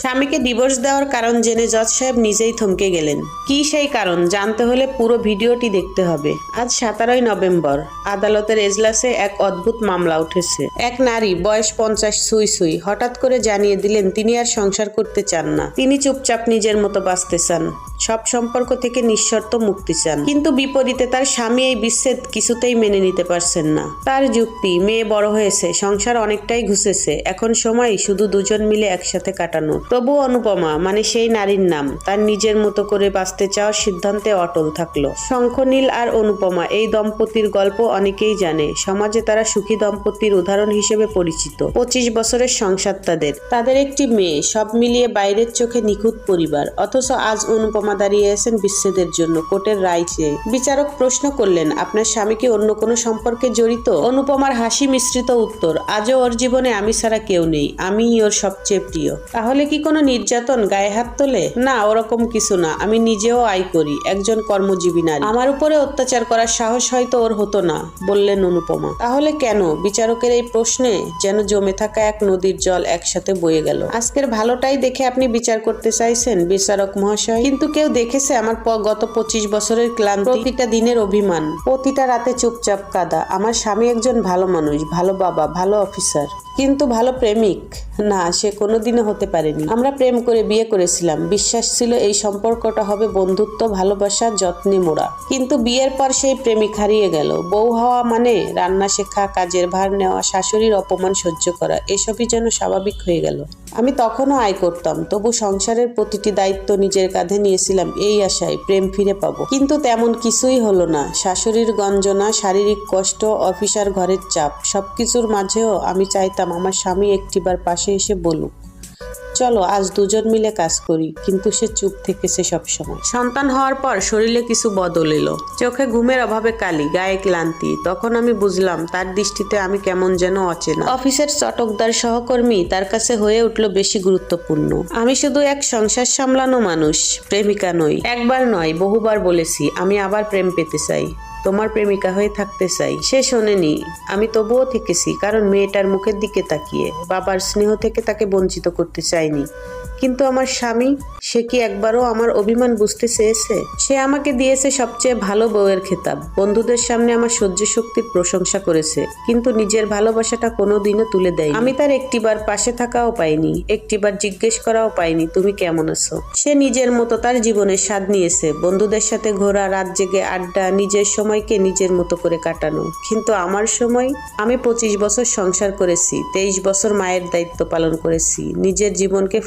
স্বামীকে ডিভোর্স দেওয়ার কারণ জেনে জজ সাহেব নিজেই থমকে গেলেন। কি সেই কারণ জানতে হলে পুরো ভিডিওটি দেখতে হবে। আজ 17 নভেম্বর আদালতের এজলাসে এক অদ্ভুত মামলা উঠেছে। এক নারী বয়স 50 ছুঁই ছুঁই হঠাৎ করে জানিয়ে দিলেন তিনি আর সংসার করতে চান না। তিনি চুপচাপ নিজের মতো বাঁচতে চান, সব সম্পর্ক থেকে নিঃশর্ত মুক্তি চান। কিন্তু বিপরীতে তার স্বামী এই বিচ্ছেদ কিছুতেই মেনে নিতে পারছেন না। তার যুক্তি, মেয়ে বড় হয়েছে, সংসার অনেকটাই ঘুষেছে, এখন সময় শুধু দুজন মিলে একসাথে কাটানো। তবু অনুপমা, মানে সেই নারীর নাম, তার নিজের মতো করে বাঁচতে চাওয়ার সিদ্ধান্তে অটল থাকলো। শঙ্খনীল আর অনুপমা এই দম্পতির গল্প অনেকেই জানে। সমাজে তারা সুখী দম্পতির উদাহরণ হিসেবে পরিচিত। 25 বছরের সংসার তাদের একটি মেয়ে, সব মিলিয়ে বাইরের চোখে নিখুঁত পরিবার। অথচ আজ অনুপমা দাঁড়িয়ে আছেন বিচ্ছেদের জন্য কোর্টের রায় চেয়ে। বিচারক প্রশ্ন করলেন, আপনার স্বামী কি অন্য কোনো সম্পর্কে জড়িত? অনুপমার হাসি মিশ্রিত উত্তর, আজও ওর জীবনে আমি ছাড়া কেউ নেই, আমিই ওর সবচেয়ে প্রিয়। তাহলে কি কোনো নির্যাতন, গায়ে হাত তোলে? না, ওরকম কিছু না। আমি নিজেও আয় করি, একজন কর্মজীবী নারী। আমার উপরে অত্যাচার করার সাহস হয়তো ওর হতো না, বললেন অনুপমা। তাহলে কেন? বিচারকের এই প্রশ্নে যেন জমে থাকা এক নদীর জল একসাথে বয়ে গেল। আজকের ভালোটাই দেখে আপনি বিচার করতে চাইছেন বিচারক মহাশয়, কিন্তু কেউ দেখেছে আমার গত 25 বছরের ক্লান্তি, প্রতিটা দিনের অভিমান, প্রতিটা রাতে চুপচাপ কাঁদা? আমার স্বামী একজন ভালো মানুষ, ভালো বাবা, ভালো অফিসার, কিন্তু ভালো প্রেমিক না, সে কোনোদিনও হতে পারেনি। আমরা প্রেম করে বিয়ে করেছিলাম, বিশ্বাস ছিল এই সম্পর্কটা হবে বন্ধুত্ব, ভালোবাসা, যত্নে মোড়া। কিন্তু বিয়ের পর সেই প্রেমিক হারিয়ে গেল। বউ হওয়া মানে রান্না শেখা, কাজের ভার নেওয়া, শাশুড়ির অপমান সহ্য করা, এসবই যেন স্বাভাবিক হয়ে গেল। আমি তখনও আয় করতাম, তবু সংসারের প্রতিটি দায়িত্ব নিজের কাঁধে নিয়েছিলাম এই আশায় প্রেম ফিরে পাবো। কিন্তু তেমন কিছুই হলো না। শাশুড়ির গঞ্জনা, শারীরিক কষ্ট, অফিসার ঘরের চাপ, সবকিছুর মাঝেও আমি চাইতাম আমার স্বামী একটিবার পাশে এসে বলুক, চলো আজ দুজন মিলে কাজ করি। কিন্তু সে চুপ থেকেছে সবসময়। সন্তান হওয়ার পর শরীরে কিছু বদল এলো, চোখে ঘুমের অভাবে কালি, গায়ে ক্লান্তি। তখন আমি বুঝলাম তার দৃষ্টিতে আমি কেমন যেন অচেনা। অফিসের চটকদার সহকর্মী তার কাছে হয়ে উঠলো বেশি গুরুত্বপূর্ণ। আমি শুধু এক সংসার সামলানো মানুষ, প্রেমিকা নই। একবার নয়, বহুবার বলেছি আমি আবার প্রেম পেতে চাই, তোমার প্রেমিকা হয়ে থাকতে চাই। সে শোনেনি। আমি তবুও থেকেছি, কারণ মেয়েটার মুখের দিকে তাকিয়ে বাবার স্নেহ থেকে তাকে বঞ্চিত করতে চাইনি। কিন্তু আমার স্বামী, সে কি একবারও আমার অভিমান বুঝতে চেয়েছে? সে আমাকে দিয়েছে সবচেয়ে ভালো বউয়ের খেতাব, বন্ধুদের সামনে আমার সহ্য শক্তির প্রশংসা করেছে, কিন্তু নিজের ভালোবাসাটা কোনোদিনও তুলে দেয়নি। আমি তার একটিবার পাশে থাকাও পাইনি, একটিবার জিজ্ঞেস করাও পাইনি তুমি কেমন আছো। সে নিজের মতো তার জীবনের স্বাদ নিয়েছে, বন্ধুদের সাথে ঘোরা, রাত জেগে আড্ডা, নিজের সময়কে নিজের মতো করে কাটানো। কিন্তু আমার সময়, আমি 25 বছর সংসার করেছি, 23 বছর মায়ের দায়িত্ব পালন করেছি, নিজের জীবনকে